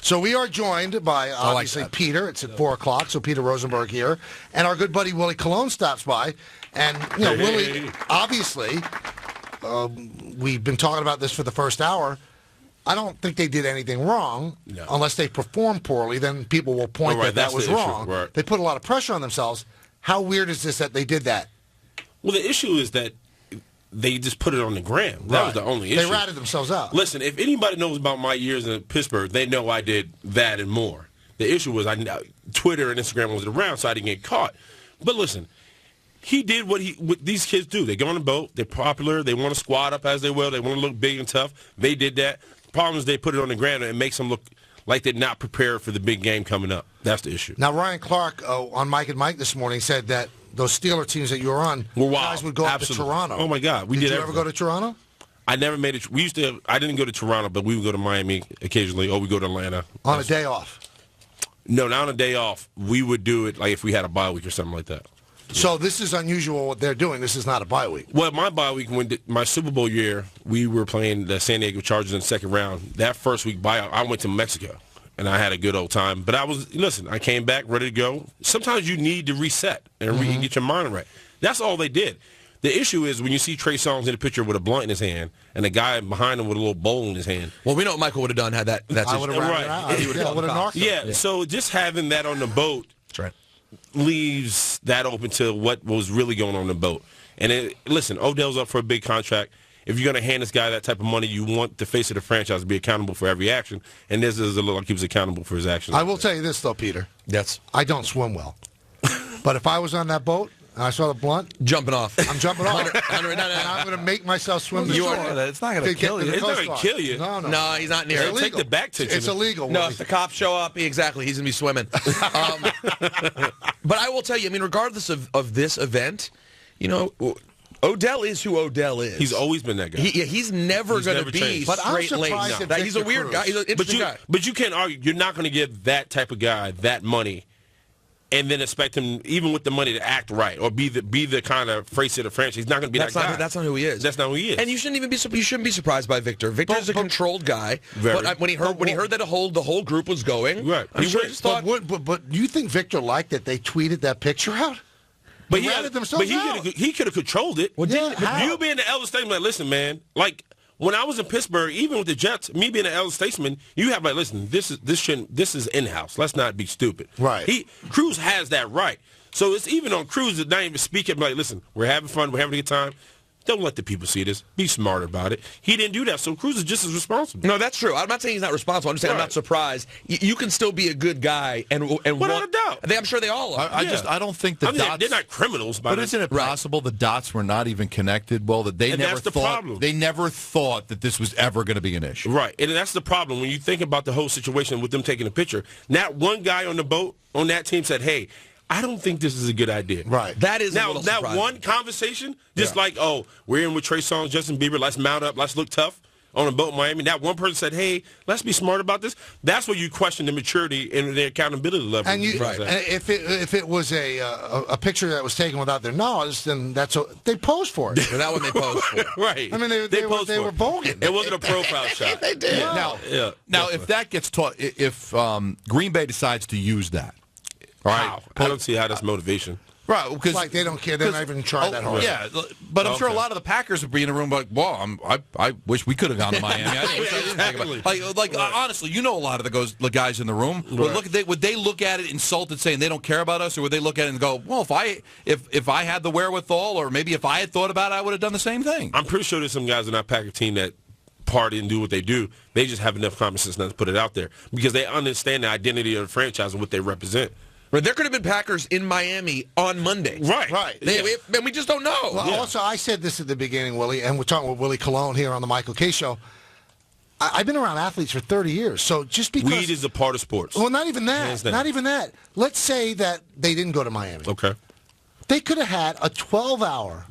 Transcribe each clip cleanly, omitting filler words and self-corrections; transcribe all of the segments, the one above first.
So we are joined by, obviously, Peter. It's at 4 o'clock, so Peter Rosenberg here. And our good buddy Willie Colon stops by. And, Willie, obviously, we've been talking about this for the first hour. I don't think they did anything wrong. No. Unless they performed poorly, then people will point that was wrong. Right. They put a lot of pressure on themselves. How weird is this that they did that? Well, the issue is that they just put it on the gram. That was the only issue. They ratted themselves out. Listen, if anybody knows about my years in Pittsburgh, they know I did that and more. The issue was Twitter and Instagram wasn't around, so I didn't get caught. But listen, he did what these kids do. They go on a boat. They're popular. They want to squat up as they will. They want to look big and tough. They did that. The problem is they put it on the gram and it makes them look like they're not prepared for the big game coming up. That's the issue. Now, Ryan Clark on Mike and Mike this morning said that those Steeler teams that you were on, guys would go up to Toronto. Oh, my God. Did you ever go to Toronto? I never made it. I didn't go to Toronto, but we would go to Miami occasionally, or we go to Atlanta. On a day off? No, not on a day off. We would do it like if we had a bye week or something like that. So this is unusual what they're doing. This is not a bye week. Well, my bye week, my Super Bowl year, we were playing the San Diego Chargers in the second round. That first week buyout, I went to Mexico, and I had a good old time. But I came back ready to go. Sometimes you need to reset and get your mind right. That's all they did. The issue is when you see Trey Songz in the picture with a blunt in his hand and a guy behind him with a little bowl in his hand. Well, we know what Michael would have done had that. I would have knocked him. Yeah, so just having that on the boat. That's right. Leaves that open to what was really going on the boat. And listen, Odell's up for a big contract. If you're going to hand this guy that type of money, you want the face of the franchise to be accountable for every action. And this is a little like he was accountable for his actions. I will tell you this, though, Peter. Yes. I don't swim well. But if I was on that boat and I saw the blunt, jumping off. I'm jumping off. And I'm going to make myself swim the shore. It's not going to kill you. It's not going to kill you. No, he's not near it. Take the back to It's illegal. No, if the cops show up, exactly, he's going to be swimming. But I will tell you, regardless of this event, Odell is who Odell is. He's always been that guy. He's never going to be straight-laced. He's a weird guy. He's an interesting guy. But you can't argue. You're not going to give that type of guy that money and then expect him, even with the money, to act right or be the kind of face of the franchise. He's not going to be that guy. That's not who he is. That's not who he is. And you shouldn't be surprised by Victor. Victor's a controlled guy. But when he heard that the whole group was going, right? I'm sure he just thought. But do you think Victor liked that they tweeted that picture out? But he could have controlled it. Well, you being the elder statesman, listen, man. Like when I was in Pittsburgh, even with the Jets, me being an elder statesman, you have listen, this is in-house. Let's not be stupid. Right. Cruz has that right. So it's even on Cruz to not even speak up. Like, listen, we're having fun. We're having a good time. Don't let the people see this. Be smart about it. He didn't do that, so Cruz is just as responsible. No, that's true. I'm not saying he's not responsible. I'm just saying I'm not surprised. You can still be a good guy and without a doubt. I'm sure they all are. I don't think the dots. They're not criminals, but isn't it possible the dots were not even connected? Well, that they never thought they never thought that this was ever going to be an issue. Right, and that's the problem when you think about the whole situation with them taking a picture. Not one guy on the boat on that team said, "Hey, I don't think this is a good idea." Right. That is now that one conversation, just like, oh, we're in with Trey Songz, Justin Bieber, let's mount up, let's look tough on a boat in Miami. That one person said, hey, let's be smart about this. That's where you question the maturity and the accountability level. And if it was a picture that was taken without their knowledge, then they posed for it. That one they posed for. Right. I mean, they were voguing. It wasn't a profile shot. They did. Now, if that gets taught, if Green Bay decides to use that, right. I don't see how that's motivation. Right, because like they don't care. They're not even trying that hard. Yeah, but I'm sure a lot of the Packers would be in the room like, well, I wish we could have gone to Miami. I wish I didn't think about it. Honestly, you know a lot of the guys in the room. Right. Would they look at it insulted, saying they don't care about us, or would they look at it and go, well, if I had the wherewithal, or maybe if I had thought about it, I would have done the same thing? I'm pretty sure there's some guys in our Packer team that party and do what they do. They just have enough common sense not to put it out there because they understand the identity of the franchise and what they represent. Right, there could have been Packers in Miami on Monday. Right. And we just don't know. Well, also, I said this at the beginning, Willie, and we're talking with Willie Colon here on the Michael Kay Show. I've been around athletes for 30 years, so just because... Weed is a part of sports. Well, not even that. Not even that. Let's say that they didn't go to Miami. Okay. They could have had a 12-hour,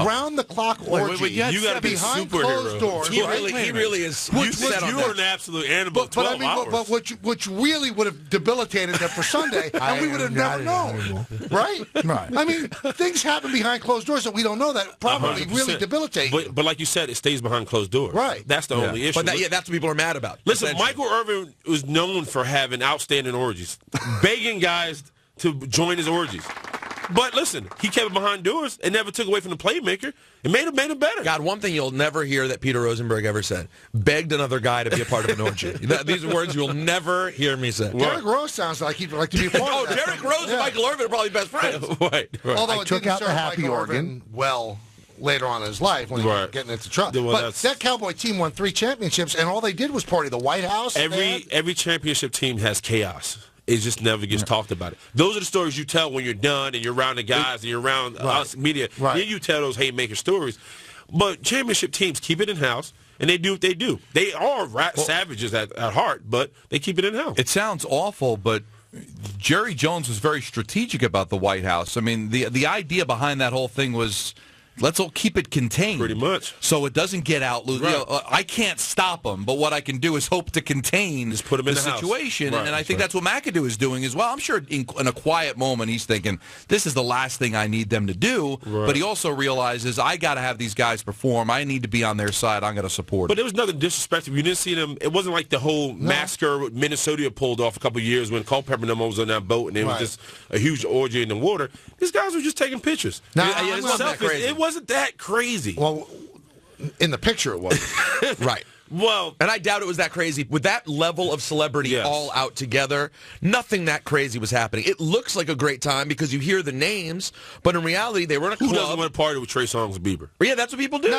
round-the-clock orgy you got to be behind superhero. closed doors. He right? really is. You were an absolute animal. But I mean, which really would have debilitated them for Sunday, and we would have never known, right? Right. I mean, things happen behind closed doors that we don't know that probably 100%. really debilitate. But like you said, it stays behind closed doors. Right. That's the only issue. But that's what people are mad about. Listen, Michael Irvin was known for having outstanding orgies, begging guys to join his orgies. But listen, he kept it behind doors and never took away from the playmaker. It made it better. God, one thing you'll never hear that Peter Rosenberg ever said: begged another guy to be a part of an orgy. These are words you'll never hear me say. Derrick Rose sounds like he'd like to be a part of that. Derrick Rose and Michael Irvin are probably best friends. Right. Although it took didn't out the serve happy Michael organ. Irvin well later on in his life when he was getting into trouble. Well, but that Cowboy team won 3 championships, and all they did was party. The White House. Every championship team has chaos. It just never gets talked about it. Those are the stories you tell when you're done and you're around the guys and you're around us media. Right. Then you tell those haymaker stories. But championship teams keep it in-house, and they do what they do. They are savages at heart, but they keep it in-house. It sounds awful, but Jerry Jones was very strategic about the White House. I mean, the idea behind that whole thing was, let's all keep it contained. Pretty much. So it doesn't get out. Right. You know, I can't stop them, but what I can do is hope to contain Just put 'em in the the house. situation. Right, and I think that's what McAdoo is doing as well. I'm sure in a quiet moment he's thinking, this is the last thing I need them to do. Right. But he also realizes, I got to have these guys perform. I need to be on their side. I'm going to support But them. there was nothing disrespectful. You didn't see them. It wasn't like the whole massacre Minnesota pulled off a couple of years when Culpepper and them was on that boat and it was just a huge orgy in the water. These guys were just taking pictures. Nah, it, it wasn't that selfish. crazy. It wasn't that crazy. Well, in the picture it was. Right. Well, And I doubt it was that crazy. With that level of celebrity Yes. all out together, nothing that crazy was happening. It looks like a great time because you hear the names, but in reality, they were in a who club. doesn't want to party with Trey Songz and Bieber? Yeah, that's what people do.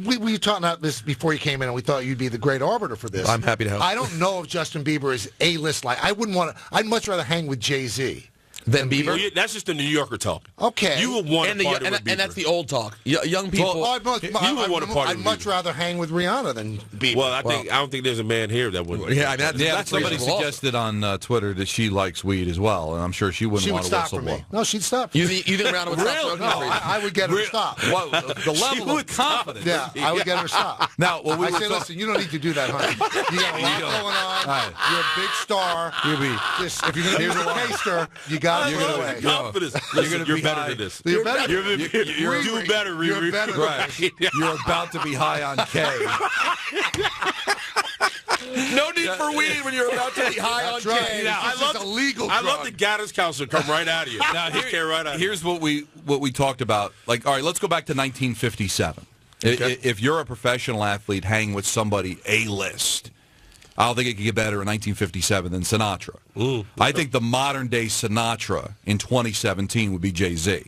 We were talking about this before you came in, and we thought you'd be the great arbiter for this. I'm happy to help. I don't know if Justin Bieber is A-list like. I wouldn't want to. I'd much rather hang with Jay-Z. Then Bieber? Well, that's just the New Yorker talk. Okay. You would want And, to the, party and, with Bieber. and that's the old talk. Young people. I'd much Bieber. rather hang with Rihanna than Bieber. Well, I don't think there's a man here that would. Yeah, I mean, that's somebody reasonable. suggested on Twitter that she likes weed as well, and I'm sure she wouldn't she would want to stop whistle for me. blow. No, she'd stop for You me. think Rihanna would stop smoking? No, I would get her to stop. Well, the level of confidence. Yeah, I would get her to stop. Now, well, we I were say, listen, you don't need to do that, honey. You got a lot going on. Right. You're a big star. Just, if you're going to use a taster, you got to You're put gonna away. confidence. Listen, you're better than this. You're better. You're Riri. do better, Riri. You're better than Right. this. You're about to be high on K. No need for weed when you're about to be high on That's right. K. Yeah, I love a legal I love drug. the guidance counselor come right out of you. Now, here's what we talked about. Like, all right, let's go back to 1957. Okay. If you're a professional athlete hanging with somebody A-list, I don't think it could get better in 1957 than Sinatra. I think the modern-day Sinatra in 2017 would be Jay-Z.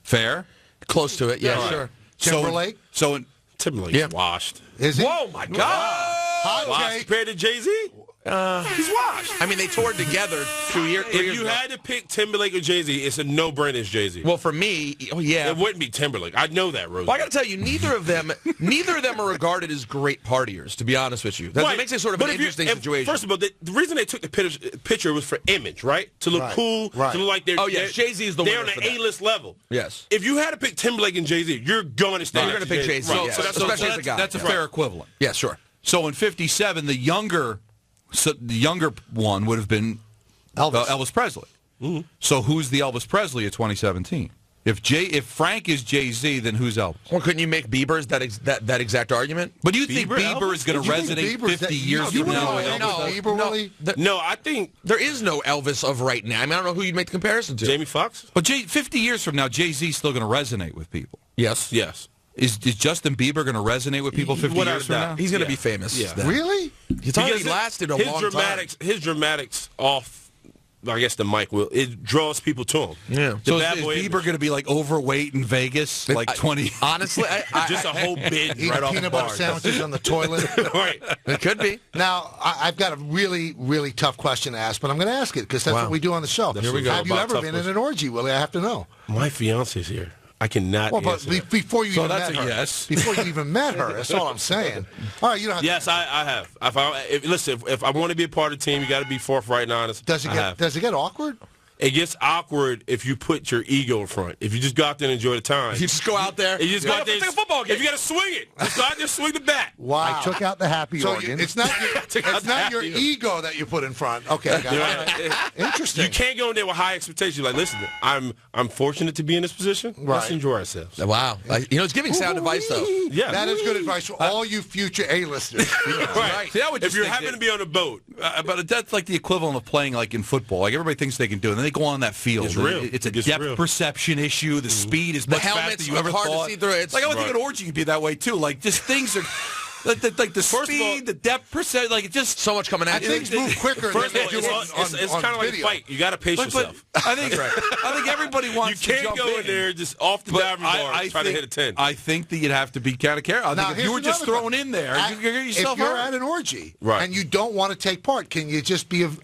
Fair? Close to it, yeah, Yeah. sure. Timberlake? So in, Timberlake's Yeah. washed. Is he? Whoa, my God! Hot Washed take. compared to Jay-Z? He's washed. I mean, they toured together 3 years If you ago. had to pick Timberlake or Jay-Z, it's a no-brainer. It's Jay-Z. Well, for me, yeah. It wouldn't be Timberlake. I know that, Rose. Well, I got to tell you, neither of them are regarded as great partiers. To be honest with you, that makes it sort of an interesting situation. First of all, the reason they took the picture was for image, right? To look cool, right. to look like they're. Oh, yeah, Jay-Z is the they're winner on for the that. A-list level. Yes. If you had to pick Timberlake and Jay-Z, you're going to stay. You're gonna pick Jay-Z, Right. yes. So that's Especially as a guy. that's a Yeah. fair equivalent. Yeah, sure. So in 57, the younger one would have been Elvis Presley. Mm-hmm. So who's the Elvis Presley of 2017? If Frank is Jay-Z, then who's Elvis? Well, couldn't you make Bieber's that exact argument? But do you think Bieber is going to You think resonate Bieber's 50 years you from now? wouldn't with know Elvis? Bieber, really? No, I think There is no Elvis of right now. I mean, I don't know who you'd make the comparison to. Jamie Foxx. But 50 years from now, Jay-Z's still going to resonate with people. Yes. Yes. Is Justin Bieber going to resonate with people 50 Without years a from doubt. now? He's going to Yeah. be famous. Yeah. then. Really? He's already lasted a long time. His dramatics off, I guess the mic will. It draws people to him. Yeah. The So bad is boy Bieber image. going to be like overweight in Vegas, like 20? Honestly, Just a whole bid Eating right off the peanut butter bar. sandwiches on the toilet. Right. it could be. Now, I've got a really, really tough question to ask, but I'm going to ask it because that's Wow. what we do on the show. Here we go. Have you About ever tough been in questions. an orgy, Willie? I have to know. My fiance's here. I cannot Well, but answer that. before you So even that's met a her. yes. Before you even met her. That's all I'm saying. All right, you don't have Yes, I have. Listen, if I want to be a part of the team, you got to be forthright and honest. Does it I have. get awkward? It gets awkward if you put your ego in front. If you just go out there and enjoy the time. You just go out there. You just go out there. It's like a football game. If you got to swing it, just go out there, swing the bat. Wow. I took out the happy So organ. it's not your ego that you put in front. Okay, got it. Interesting. You can't go in there with high expectations. Like, listen, I'm fortunate to be in this position. Let's Right. enjoy ourselves. Wow. It's giving sound advice, though. Yeah. That is good advice for all you future A-listers. Right. See, I would If just you're think happen that- to be on a boat, but that's like the equivalent of playing like in football. Like everybody thinks they can do it, and then they go on that field. It's real. It's a It gets depth real. perception issue. The speed is much helmets faster than you are ever hard to thought. see through. It's- Like I would think Right. an orgy could be that way too. Like just things are. Like the First of all- speed, the depth percent, like it just So much coming at you. Things move quicker than first they of all, do it's on kind of like a video. fight. You got to pace But yourself. I think everybody You wants to can't jump go in there just off the But diving bar and try to think- hit a 10. I think that you'd have to be kind of careful. I Now, think if here's you were just another thrown in there, At- you could get yourself if you're hurt. at an orgy Right. and you don't want to take part, can you just be First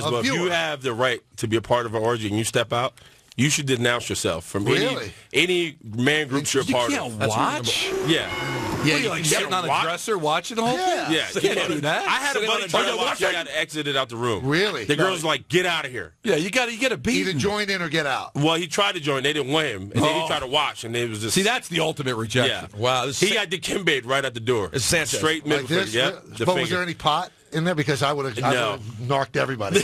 of all, if viewer? you have the right to be a part of an orgy and you step out, you should denounce yourself from Really? any man groups you're a You part can't of. watch. Yeah. Yeah, What are you like sitting on a watch? dresser watching the whole Yeah. thing? Yeah, So you can't can't do that. I had a Sitting on buddy a trying to dresser. watch. I got exited out the room. Really? The girls were like, get out of here. Yeah, you got to beat. either join in or get out. Well, he tried to join. They didn't want him. And then he Oh. tried to watch, and it was just... See, that's the ultimate rejection. Yeah. Wow, this He is- got dikembe'd right at the door. It's Sanchez. Straight middle Like this? finger. Yep. The But was finger. there any pot in there? Because I would have No. narked everybody.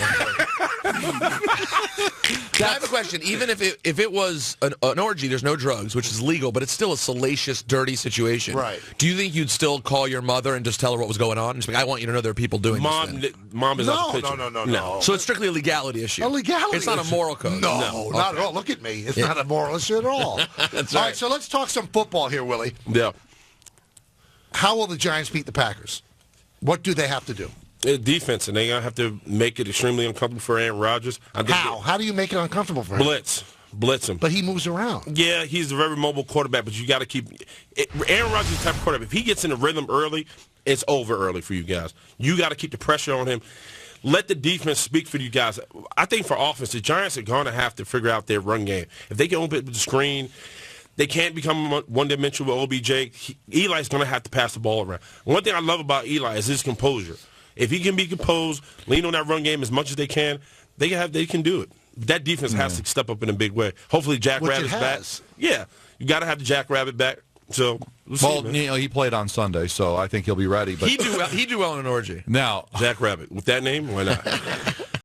I have a question. Even if it was an orgy, there's no drugs, which is legal, but it's still a salacious, dirty situation. Right. Do you think you'd still call your mother and just tell her what was going on? And just be like, I want you to know there are people doing Mom, this. mom is out the No, picture. no. So it's strictly a legality issue. A legality It's not a issue. moral code. No, not at all. Look at me. It's not a moral issue at all. That's All right. right, so let's talk some football here, Willie. Yeah. How will the Giants beat the Packers? What do they have to do? Defense, and they're going to have to make it extremely uncomfortable for Aaron Rodgers. I think How? How do you make it uncomfortable for him? Blitz him. But he moves around. Yeah, he's a very mobile quarterback, but you got to keep Aaron Rodgers is the type of quarterback. If he gets in the rhythm early, it's over early for you guys. You got to keep the pressure on him. Let the defense speak for you guys. I think for offense, the Giants are going to have to figure out their run game. If they can open up the screen, they can't become one-dimensional with OBJ. Eli's going to have to pass the ball around. One thing I love about Eli is his composure. If he can be composed, lean on that run game as much as they can do it. That defense has to step up in a big way. Hopefully Jack Which it Rabbit's back. has. Yeah, you got to have the Jack Rabbit back. So we'll see, Well, man. he played on Sunday, so I think he'll be ready. But He'd do well in an orgy. now, Jack Rabbit with that name, why not?